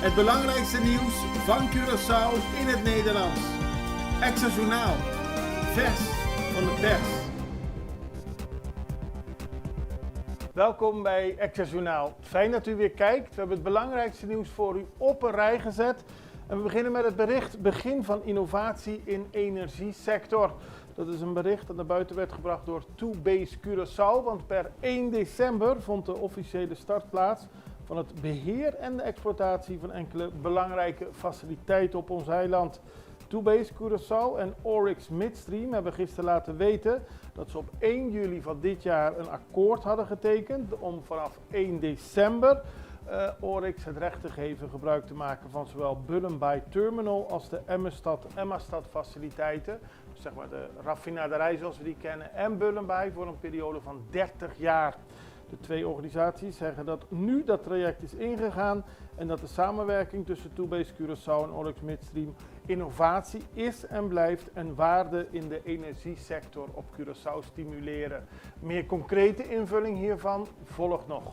Het belangrijkste nieuws van Curaçao in het Nederlands. Extra Journaal. Vers van de pers. Welkom bij Extra Journaal. Fijn dat u weer kijkt. We hebben het belangrijkste nieuws voor u op een rij gezet. En we beginnen met het bericht begin van innovatie in energiesector. Dat is een bericht dat naar buiten werd gebracht door Toobase Curaçao. Want per 1 december vond de officiële start plaats van het beheer en de exploitatie van enkele belangrijke faciliteiten op ons eiland. Toobase Curaçao en Oryx Midstream hebben gisteren laten weten dat ze op 1 juli van dit jaar een akkoord hadden getekend om vanaf 1 december Oryx het recht te geven gebruik te maken van zowel Bullenbaai Terminal als de Emma-stad faciliteiten. Dus zeg maar de raffinaderij zoals we die kennen en Bullenbaai voor een periode van 30 jaar. De twee organisaties zeggen dat nu dat traject is ingegaan en dat de samenwerking tussen Toobase Curaçao en Oryx Midstream innovatie is en blijft en waarde in de energiesector op Curaçao stimuleren. Meer concrete invulling hiervan volgt nog.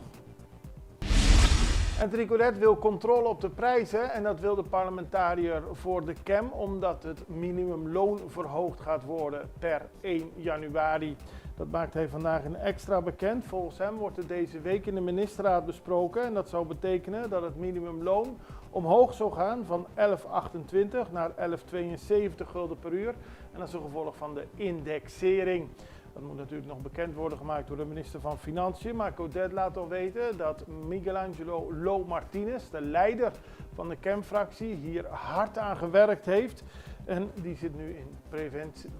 Anthony Codet wil controle op de prijzen en dat wil de parlementariër voor de KEM omdat het minimumloon verhoogd gaat worden per 1 januari. Dat maakt hij vandaag in Extra bekend. Volgens hem wordt het deze week in de ministerraad besproken en dat zou betekenen dat het minimumloon omhoog zou gaan van 11,28 naar 11,72 gulden per uur. En dat is een gevolg van de indexering. Dat moet natuurlijk nog bekend worden gemaakt door de minister van Financiën. Maar Codet laat al weten dat Miguelangelo Lo Martinez, de leider van de KEM-fractie, hier hard aan gewerkt heeft. En die zit nu in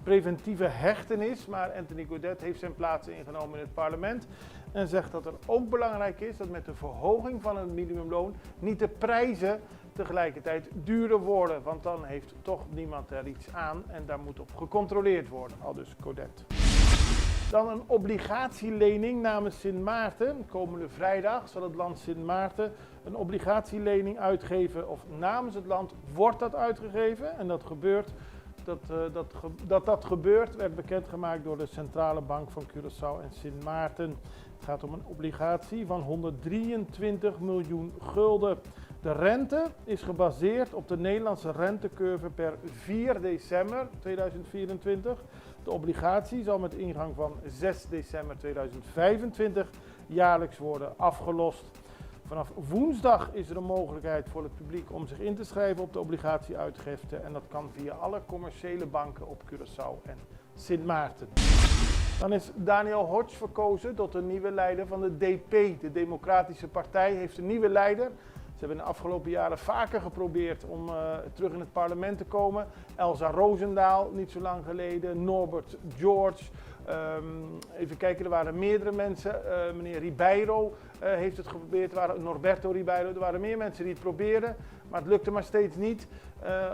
preventieve hechtenis. Maar Anthony Codet heeft zijn plaats ingenomen in het parlement. En zegt dat er ook belangrijk is dat met de verhoging van het minimumloon niet de prijzen tegelijkertijd duurder worden. Want dan heeft toch niemand er iets aan en daar moet op gecontroleerd worden. Aldus Codet. Dan een obligatielening namens Sint Maarten. Komende vrijdag zal het land Sint Maarten een obligatielening uitgeven. Of namens het land wordt dat uitgegeven. En dat gebeurt werd bekendgemaakt door de Centrale Bank van Curaçao en Sint Maarten. Het gaat om een obligatie van 123 miljoen gulden. De rente is gebaseerd op de Nederlandse rentecurve per 4 december 2024. De obligatie zal met ingang van 6 december 2025 jaarlijks worden afgelost. Vanaf woensdag is er een mogelijkheid voor het publiek om zich in te schrijven op de obligatieuitgifte. En dat kan via alle commerciële banken op Curaçao en Sint Maarten. Dan is Daniel Hodge verkozen tot de nieuwe leider van de DP. De Democratische Partij heeft een nieuwe leider. Ze hebben in de afgelopen jaren vaker geprobeerd om terug in het parlement te komen. Elsa Roosendaal, niet zo lang geleden. Norbert George. Even kijken, er waren meerdere mensen. Meneer Ribeiro heeft het geprobeerd. Norberto Ribeiro. Er waren meer mensen die het probeerden. Maar het lukte maar steeds niet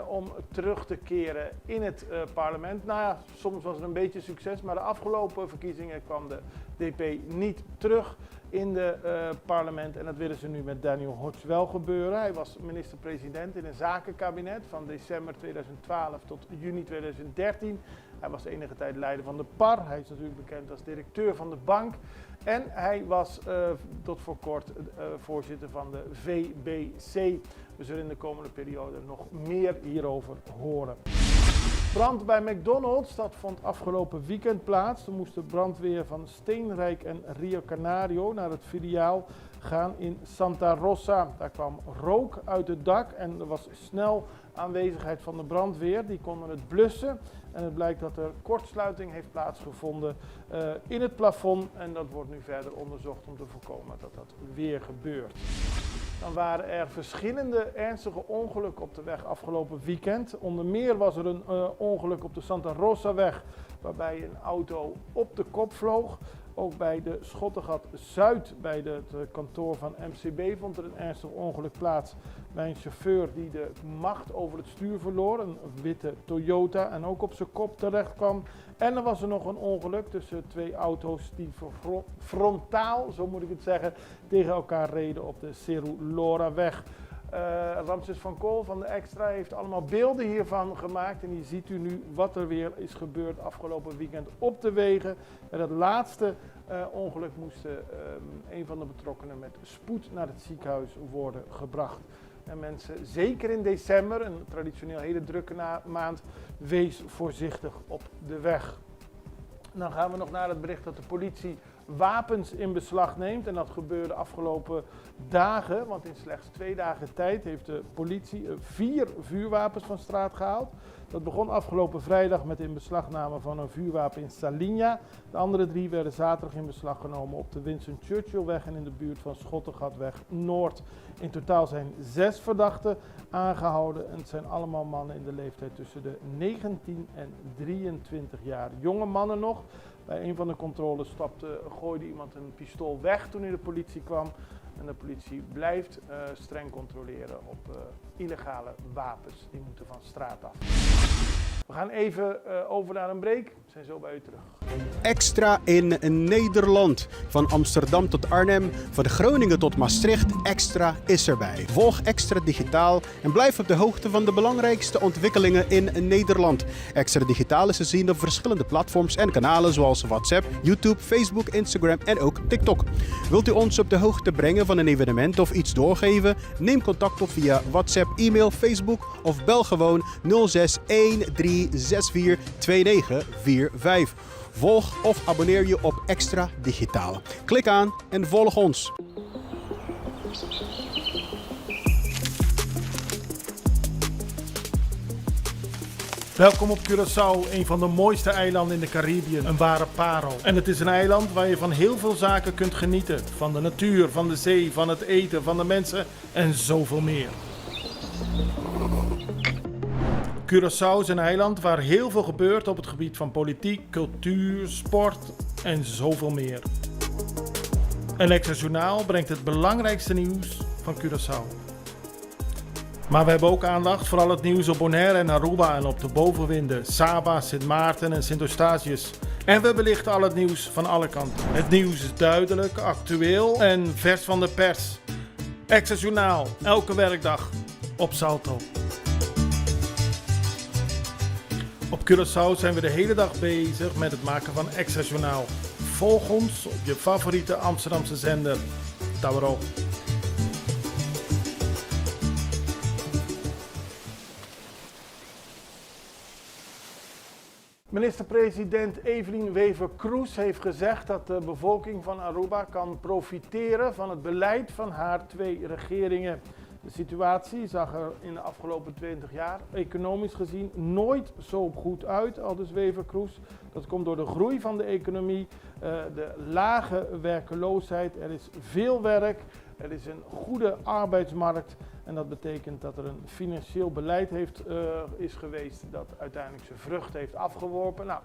om terug te keren in het parlement. Nou ja, soms was het een beetje succes. Maar de afgelopen verkiezingen kwam de DP niet terug in het parlement. En dat willen ze nu met Daniel Hodge wel gebeuren. Hij was minister-president in een zakenkabinet van december 2012 tot juni 2013. Hij was de enige tijd leider van de PAR. Hij is natuurlijk bekend als directeur van de bank. En hij was tot voor kort voorzitter van de VBC. We zullen in de komende periode nog meer hierover horen. Brand bij McDonald's, dat vond afgelopen weekend plaats. Toen moest de brandweer van Steenrijk en Rio Canario naar het filiaal gaan in Santa Rosa. Daar kwam rook uit het dak en er was snel aanwezigheid van de brandweer. Die konden het blussen en het blijkt dat er kortsluiting heeft plaatsgevonden in het plafond. En dat wordt nu verder onderzocht om te voorkomen dat dat weer gebeurt. Dan waren er verschillende ernstige ongelukken op de weg afgelopen weekend. Onder meer was er een ongeluk op de Santa Rosa-weg waarbij een auto op de kop vloog. Ook bij de Schottegat Zuid, bij het kantoor van MCB, vond er een ernstig ongeluk plaats bij een chauffeur die de macht over het stuur verloor. Een witte Toyota en ook op zijn kop terecht kwam. En er was er nog een ongeluk tussen twee auto's die frontaal, zo moet ik het zeggen, tegen elkaar reden op de Cerulora-weg. Ramses van Kool van de Extra heeft allemaal beelden hiervan gemaakt. En hier ziet u nu wat er weer is gebeurd afgelopen weekend op de wegen. Met het laatste ongeluk moest een van de betrokkenen met spoed naar het ziekenhuis worden gebracht. En mensen, zeker in december, een traditioneel hele drukke maand, wees voorzichtig op de weg. Dan gaan we nog naar het bericht dat de politie wapens in beslag neemt. En dat gebeurde afgelopen dagen, want in slechts 2 dagen tijd heeft de politie 4 vuurwapens van straat gehaald. Dat begon afgelopen vrijdag met de inbeslagname van een vuurwapen in Salinja. De andere 3 werden zaterdag in beslag genomen op de Winston Churchillweg en in de buurt van Schottegatweg Noord. In totaal zijn 6 verdachten aangehouden en het zijn allemaal mannen in de leeftijd tussen de 19 en 23 jaar. Jonge mannen nog. Bij een van de controles gooide iemand een pistool weg toen hij de politie kwam. En de politie blijft streng controleren op illegale wapens. Die moeten van straat af. We gaan even over naar een break. We zijn zo bij u terug. Extra in Nederland. Van Amsterdam tot Arnhem, van Groningen tot Maastricht. Extra is erbij. Volg Extra Digitaal en blijf op de hoogte van de belangrijkste ontwikkelingen in Nederland. Extra Digitaal is te zien op verschillende platforms en kanalen zoals WhatsApp, YouTube, Facebook, Instagram en ook TikTok. Wilt u ons op de hoogte brengen van een evenement of iets doorgeven? Neem contact op via WhatsApp, e-mail, Facebook of bel gewoon 06 1364 2945. Volg of abonneer je op Extra Digitaal. Klik aan en volg ons. Welkom op Curaçao, een van de mooiste eilanden in de Caribiën, een ware parel. En het is een eiland waar je van heel veel zaken kunt genieten. Van de natuur, van de zee, van het eten, van de mensen en zoveel meer. Curaçao is een eiland waar heel veel gebeurt op het gebied van politiek, cultuur, sport en zoveel meer. Een Extra Journaal brengt het belangrijkste nieuws van Curaçao. Maar we hebben ook aandacht voor al het nieuws op Bonaire en Aruba en op de bovenwinden, Saba, Sint Maarten en Sint Eustatius. En we belichten al het nieuws van alle kanten. Het nieuws is duidelijk, actueel en vers van de pers. Extra Journaal, elke werkdag op Salto. Op Curaçao zijn we de hele dag bezig met het maken van Extra Journaal. Volg ons op je favoriete Amsterdamse zender, Tauro. Minister-president Evelien Wever-Kroes heeft gezegd dat de bevolking van Aruba kan profiteren van het beleid van haar 2 regeringen. De situatie zag er in de afgelopen 20 jaar economisch gezien nooit zo goed uit, aldus Wever-Kroes. Dat komt door de groei van de economie, de lage werkeloosheid, er is veel werk, er is een goede arbeidsmarkt. En dat betekent dat er een financieel beleid is geweest dat uiteindelijk zijn vrucht heeft afgeworpen. Nou,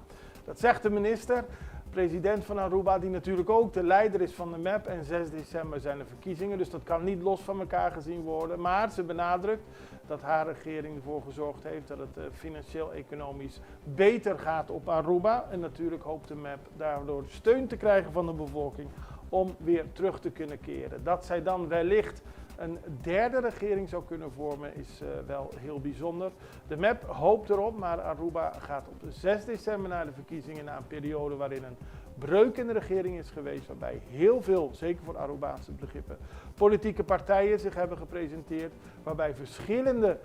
dat zegt de minister. President van Aruba, die natuurlijk ook de leider is van de MEP. En 6 december zijn de verkiezingen, dus dat kan niet los van elkaar gezien worden. Maar ze benadrukt dat haar regering ervoor gezorgd heeft dat het financieel-economisch beter gaat op Aruba. En natuurlijk hoopt de MEP daardoor steun te krijgen van de bevolking om weer terug te kunnen keren. Dat zij dan wellicht een derde regering zou kunnen vormen is wel heel bijzonder. De MEP hoopt erop, maar Aruba gaat op 6 december naar de verkiezingen, na een periode waarin een breuk in de regering is geweest, waarbij heel veel, zeker voor Arubaanse begrippen, politieke partijen zich hebben gepresenteerd, waarbij verschillende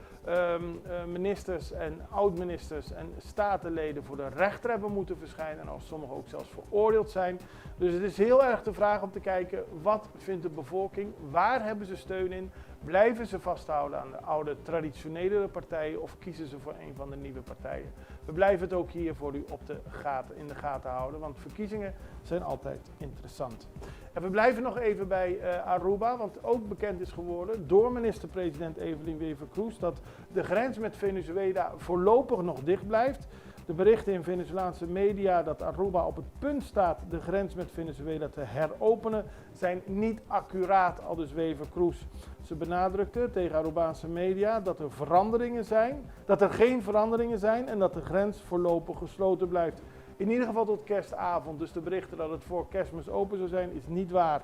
ministers en oud-ministers en statenleden voor de rechter hebben moeten verschijnen en als sommigen ook zelfs veroordeeld zijn. Dus het is heel erg de vraag om te kijken, wat vindt de bevolking, waar hebben ze steun in, blijven ze vasthouden aan de oude traditionele partijen of kiezen ze voor een van de nieuwe partijen. We blijven het ook hier voor u in de gaten houden, want verkiezingen zijn altijd interessant. En we blijven nog even bij Aruba, want ook bekend is geworden door minister-president Evelien Wever-Kroes dat de grens met Venezuela voorlopig nog dicht blijft. De berichten in Venezolaanse media dat Aruba op het punt staat de grens met Venezuela te heropenen zijn niet accuraat, aldus Wever-Kroes. Ze benadrukte tegen Arubaanse media dat er geen veranderingen zijn en dat de grens voorlopig gesloten blijft. In ieder geval tot kerstavond, dus de berichten dat het voor Kerstmis open zou zijn is niet waar.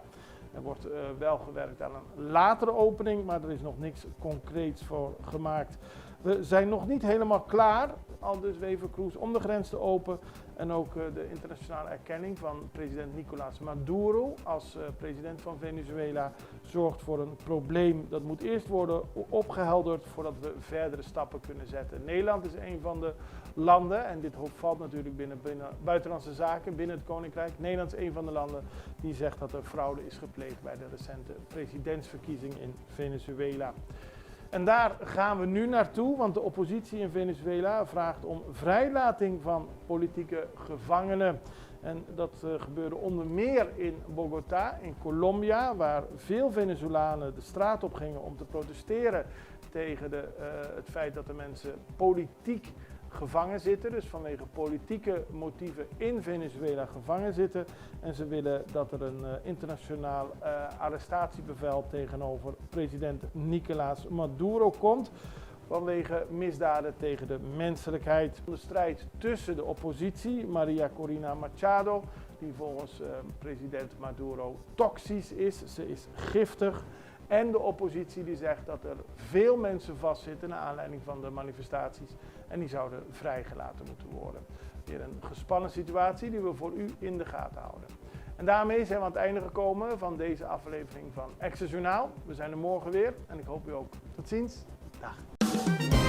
Er wordt wel gewerkt aan een latere opening, maar er is nog niks concreets voor gemaakt. We zijn nog niet helemaal klaar, aldus Wever Cruz, om de grens te openen. En ook de internationale erkenning van president Nicolás Maduro als president van Venezuela zorgt voor een probleem. Dat moet eerst worden opgehelderd voordat we verdere stappen kunnen zetten. Nederland is een van de landen, en dit valt natuurlijk binnen buitenlandse zaken, binnen het Koninkrijk. Nederland is een van de landen die zegt dat er fraude is gepleegd bij de recente presidentsverkiezing in Venezuela. En daar gaan we nu naartoe, want de oppositie in Venezuela vraagt om vrijlating van politieke gevangenen. En dat gebeurde onder meer in Bogota, in Colombia, waar veel Venezolanen de straat op gingen om te protesteren tegen het feit dat de mensen politiek gevangen zitten, dus vanwege politieke motieven in Venezuela gevangen zitten. En ze willen dat er een internationaal arrestatiebevel tegenover president Nicolás Maduro komt, vanwege misdaden tegen de menselijkheid. De strijd tussen de oppositie, Maria Corina Machado, die volgens president Maduro toxisch is, ze is giftig. En de oppositie die zegt dat er veel mensen vastzitten naar aanleiding van de manifestaties en die zouden vrijgelaten moeten worden. Weer een gespannen situatie die we voor u in de gaten houden. En daarmee zijn we aan het einde gekomen van deze aflevering van Extra Journaal. We zijn er morgen weer en ik hoop u ook. Tot ziens. Dag.